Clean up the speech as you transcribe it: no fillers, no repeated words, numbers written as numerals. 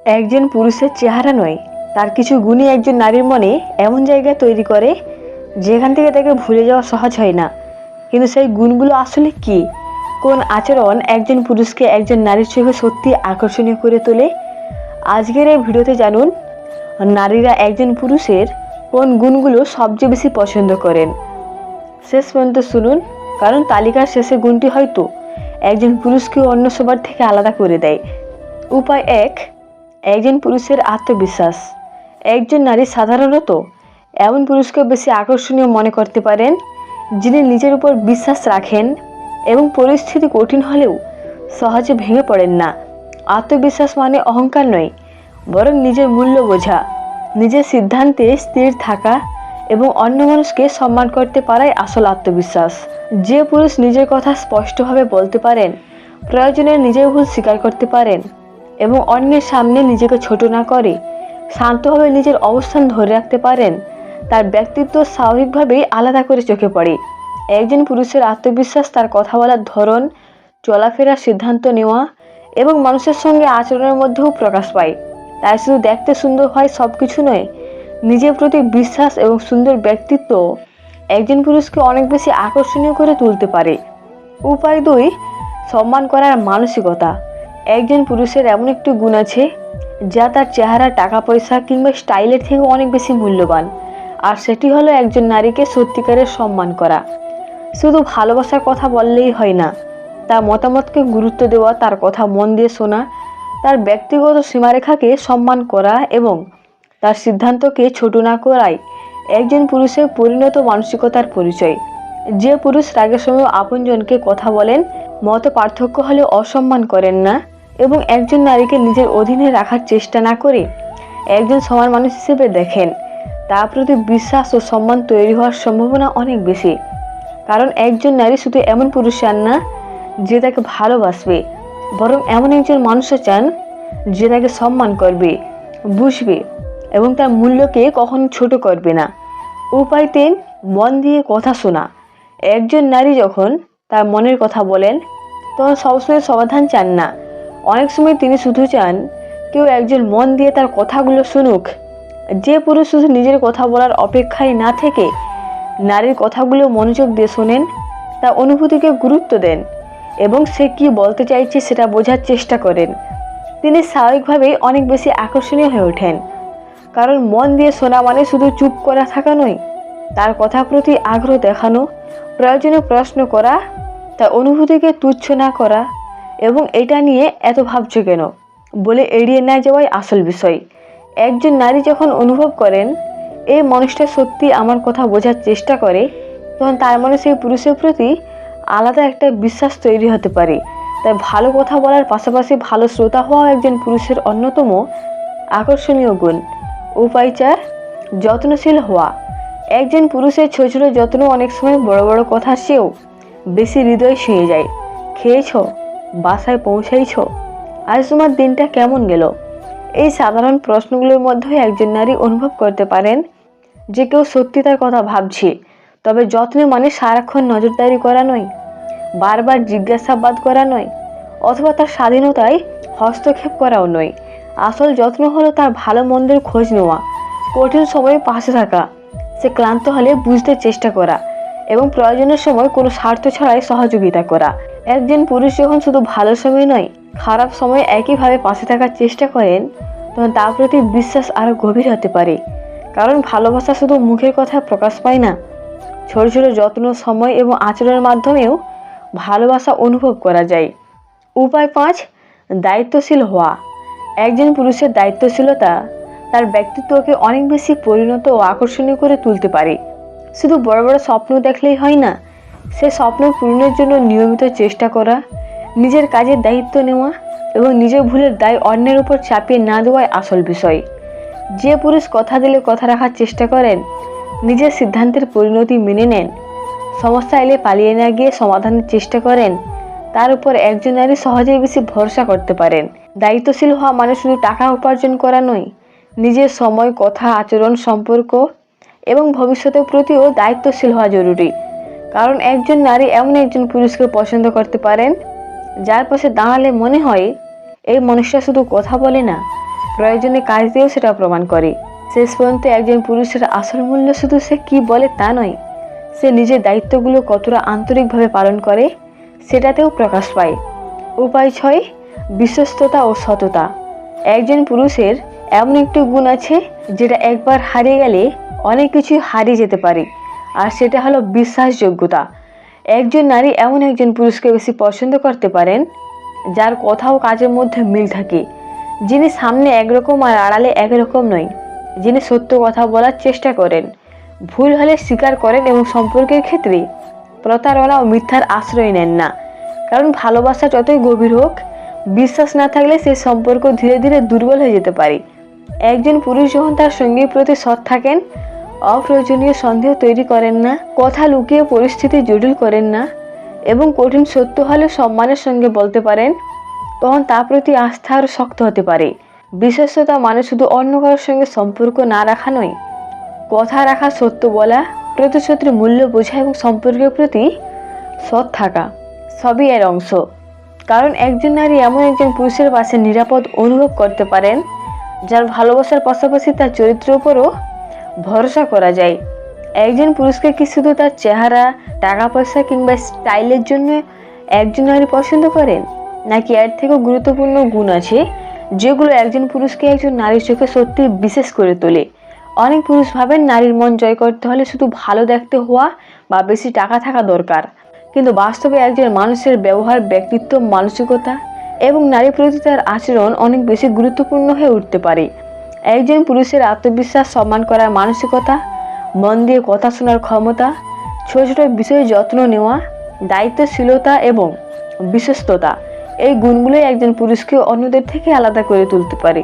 একজন পুরুষের চেহারা নয়, তার কিছু গুণই একজন নারীর মনে এমন জায়গা তৈরি করে যেখান থেকে তাকে ভুলে যাওয়া সহজ হয় না। কিন্তু সেই গুণগুলো আসলে কি? কোন আচরণ একজন পুরুষকে একজন নারীর চোখে সত্যি আকর্ষণীয় করে তোলে? আজকের এই ভিডিওতে জানুন নারীরা একজন পুরুষের কোন গুণগুলো সবচেয়ে বেশি পছন্দ করেন। শেষ পর্যন্ত শুনুন, কারণ তালিকার শেষে গুণটি হয়তো একজন পুরুষকে অন্য সবার থেকে আলাদা করে দেয়। উপায় 1, একজন পুরুষের আত্মবিশ্বাস। একজন নারী সাধারণত এমন পুরুষকে বেশি আকর্ষণীয় মনে করতে পারেন যিনি নিজের উপর বিশ্বাস রাখেন এবং পরিস্থিতি কঠিন হলেও সহজে ভেঙে পড়েন না। আত্মবিশ্বাস মানে অহংকার নয়, বরং নিজের মূল্য বোঝা, নিজের সিদ্ধান্তে স্থির থাকা এবং অন্য মানুষকে সম্মান করতে পারাই আসল আত্মবিশ্বাস। যে পুরুষ নিজের কথা স্পষ্টভাবে বলতে পারেন, প্রয়োজনে নিজের ভুল স্বীকার করতে পারেন এবং অন্যের সামনে নিজেকে ছোট না করে শান্তভাবে নিজের অবস্থান ধরে রাখতে পারেন, তার ব্যক্তিত্ব স্বাভাবিকভাবেই আলাদা করে চোখে পড়ে। একজন পুরুষের আত্মবিশ্বাস তার কথা বলার ধরন, চলাফেরার সিদ্ধান্ত নেওয়া এবং মানুষের সঙ্গে আচরণের মধ্যেও প্রকাশ পায়। তাই শুধু দেখতে সুন্দর হয় সব কিছু নয়, নিজের প্রতি বিশ্বাস এবং সুন্দর ব্যক্তিত্ব একজন পুরুষকে অনেক বেশি আকর্ষণীয় করে তুলতে পারে। উপায় 2, সম্মান করার মানসিকতা। একজন পুরুষের এমন একটি গুণ আছে যা তার চেহারা, টাকা পয়সা কিংবা স্টাইলের থেকে অনেক বেশি মূল্যবান, আর সেটি হলো একজন নারীকে সত্যিকারের সম্মান করা। শুধু ভালোবাসার কথা বললেই হয় না, তার মতামতকে গুরুত্ব দেওয়া, তার কথা মন দিয়ে শোনা, তার ব্যক্তিগত সীমারেখাকে সম্মান করা এবং তার সিদ্ধান্তকে ছোট না করাই একজন পুরুষের পরিণত মানসিকতার পরিচয়। যে পুরুষ রাগের সময় আপনজনকে কথা বলেন, মত পার্থক্য হলে অসম্মান করেন না এবং একজন নারীকে নিজের অধীনে রাখার চেষ্টা না করে একজন সমান মানুষ হিসেবে দেখেন, তার প্রতি বিশ্বাস ও সম্মান তৈরি হওয়ার সম্ভাবনা অনেক বেশি। কারণ একজন নারী শুধু এমন পুরুষ চান না যে তাকে ভালোবাসবে, বরং এমন একজন মানুষও চান যে তাকে সম্মান করবে, বুঝবে এবং তার মূল্যকে কখনো ছোট করবে না। উপায় 3, মন দিয়ে কথা শোনা। একজন নারী যখন তার মনের কথা বলেন, তখন সবসময় সমাধান চান না। অনেক সময় তিনি শুধু চান কেউ একজন মন দিয়ে তার কথাগুলো শুনুক। যে পুরুষ শুধু নিজের কথা বলার অপেক্ষায় না থেকে নারীর কথাগুলো মনোযোগ দিয়ে শোনেন, তার অনুভূতিকে গুরুত্ব দেন এবং সে কি বলতে চাইছে সেটা বোঝার চেষ্টা করেন, তিনি স্বাভাবিকভাবেই অনেক বেশি আকর্ষণীয় হয়ে ওঠেন। কারণ মন দিয়ে শোনা মানে শুধু চুপ করা থাকা নয়, তার কথার প্রতি আগ্রহ দেখানো, প্রয়োজনীয় প্রশ্ন করা, তার অনুভূতিকে তুচ্ছ না করা এবং এটা নিয়ে এত ভাবছো কেন বলে এড়িয়ে না যাওয়াই আসল বিষয়। একজন নারী যখন অনুভব করেন এই মানুষটা সত্যি আমার কথা বোঝার চেষ্টা করে, তখন তার মনে সেই পুরুষের প্রতি আলাদা একটা বিশ্বাস তৈরি হতে পারে। তাই ভালো কথা বলার পাশাপাশি ভালো শ্রোতা হওয়া একজন পুরুষের অন্যতম আকর্ষণীয় গুণ। উপায় 4, যত্নশীল হওয়া। একজন পুরুষের ছোট ছোট যত্ন অনেক সময় বড় বড় কথার চেয়েও বেশি হৃদয় ছুঁয়ে যায়। খেয়েছো? বাসায় পৌঁছাইছো? আজ তোমার দিনটা কেমন গেল? এই সাধারণ প্রশ্নগুলোর মধ্যে একজন নারী অনুভব করতে পারেন যে কেউ সত্যি তার কথা ভাবছে। তবে যত্ন মানে সারাক্ষণ নজরদারি করা নয়, বারবার জিজ্ঞাসাবাদ করা নয়, অথবা তার স্বাধীনতায় হস্তক্ষেপ করাও নয়। আসল যত্ন হলো তার ভালো মন্দের খোঁজ নেওয়া, কঠিন সময়ে পাশে থাকা, সে ক্লান্ত হলে বুঝতে চেষ্টা করা এবং প্রয়োজনের সময় কোনো স্বার্থ ছাড়াই সহযোগিতা করা। একজন পুরুষ যখন শুধু ভালো সময় নয়, খারাপ সময়ে একইভাবে পাশে থাকার চেষ্টা করেন, তখন তার প্রতি বিশ্বাস আরও গভীর হতে পারে। কারণ ভালোবাসা শুধু মুখের কথা প্রকাশ পায় না, ছোট ছোট যত্ন, সময় এবং আচরণের মাধ্যমেও ভালোবাসা অনুভব করা যায়। উপায় 5, দায়িত্বশীল হওয়া। একজন পুরুষের দায়িত্বশীলতা তার ব্যক্তিত্বকে অনেক বেশি পরিণত ও আকর্ষণীয় করে তুলতে পারে। শুধু বড় বড় স্বপ্ন দেখলেই হয় না, সে স্বপ্ন পূরণের জন্য নিয়মিত চেষ্টা করা, নিজের কাজের দায়িত্ব নেওয়া এবং নিজের ভুলের দায় অন্যের উপর চাপিয়ে না দেওয়াই আসল বিষয়। যে পুরুষ কথা দিলে কথা রাখার চেষ্টা করেন, নিজের সিদ্ধান্তের পরিণতি মেনে নেন, সমস্যা এলে পালিয়ে না গিয়ে সমাধানের চেষ্টা করেন, তার উপর একজন নারী সহজেই বেশি ভরসা করতে পারেন। দায়িত্বশীল হওয়া মানে শুধু টাকা উপার্জন করা নয়, নিজের সময়, কথা, আচরণ, সম্পর্ক এবং ভবিষ্যতের প্রতিও দায়িত্বশীল হওয়া জরুরি। কারণ একজন নারী এমন একজন পুরুষকে পছন্দ করতে পারেন যার পাশে দাঁড়ালে মনে হয় এই মানুষটা শুধু কথা বলে না, প্রয়োজনে কাজ দিয়েও সেটা প্রমাণ করে। শেষ পর্যন্ত একজন পুরুষের আসল মূল্য শুধু সে কি বলে তা নয়, সে নিজের দায়িত্বগুলো কতটা আন্তরিকভাবে পালন করে সেটাতেও প্রকাশ পায়। উপায় 6, বিশ্বস্ততা ও সততা। একজন পুরুষের এমন একটি গুণ আছে যেটা একবার হারিয়ে গেলে অনেক কিছুই হারিয়ে যেতে পারে, আর সেটা হলো বিশ্বাসযোগ্যতা। একজন নারী এমন একজন পুরুষকে বেশি পছন্দ করতে পারেন যার কথা ও কাজের মধ্যে মিল থাকে, যিনি সামনে একরকম আর আড়ালে একরকম নয়, যিনি সত্য কথা বলার চেষ্টা করেন, ভুল হলে স্বীকার করেন এবং সম্পর্কের ক্ষেত্রে প্রতারণা ও মিথ্যার আশ্রয় নেন না। কারণ ভালোবাসা যতই গভীর হোক, বিশ্বাস না থাকলে সেই সম্পর্ক ধীরে ধীরে দুর্বল হয়ে যেতে পারে। একজন পুরুষ যখন তার সঙ্গীর প্রতি সৎ থাকেন, অপ্রয়োজনীয় সন্দেহ তৈরি করেন না, কথা লুকিয়ে পরিস্থিতি জটিল করেন না এবং কঠিন সত্য হলে সম্মানের সঙ্গে বলতে পারেন, তখন তার প্রতি আস্থা আরও শক্ত হতে পারে। বিশ্বস্ততা মানে শুধু অন্য কারোর সঙ্গে সম্পর্ক না রাখা নয়, কথা রাখা, সত্য বলা, প্রতিশ্রুতির মূল্য বোঝা এবং সম্পর্কের প্রতি সৎ থাকা সবই এর অংশ। কারণ একজন নারী এমন একজন পুরুষের পাশে নিরাপদ অনুভব করতে পারেন যার ভালোবাসার পাশাপাশি তার চরিত্রের উপরও ভরসা করা যায়। একজন পুরুষকে কি শুধু তার চেহারা, টাকা পয়সা কিংবা স্টাইলের জন্য একজন নারী পছন্দ করেন, নাকি এর থেকেও গুরুত্বপূর্ণ গুণ আছে যেগুলো একজন পুরুষকে একজন নারীর চোখে সত্যি বিশেষ করে তোলে? অনেক পুরুষ ভাবেন নারীর মন জয় করতে হলে শুধু ভালো দেখতে হওয়া বা বেশি টাকা থাকা দরকার, কিন্তু বাস্তবে একজন মানুষের ব্যবহার, ব্যক্তিত্ব, মানসিকতা এবং নারী প্রতি তার আচরণ অনেক বেশি গুরুত্বপূর্ণ হয়ে উঠতে পারে। একজন পুরুষের আত্মবিশ্বাস, সম্মান করার মানসিকতা, মন দিয়ে কথা শোনার ক্ষমতা, ছোট ছোট বিষয়ে যত্ন নেওয়া, দায়িত্বশীলতা এবং বিশ্বস্ততা, এই গুণগুলোই একজন পুরুষকে অন্যদের থেকে আলাদা করে তুলতে পারে।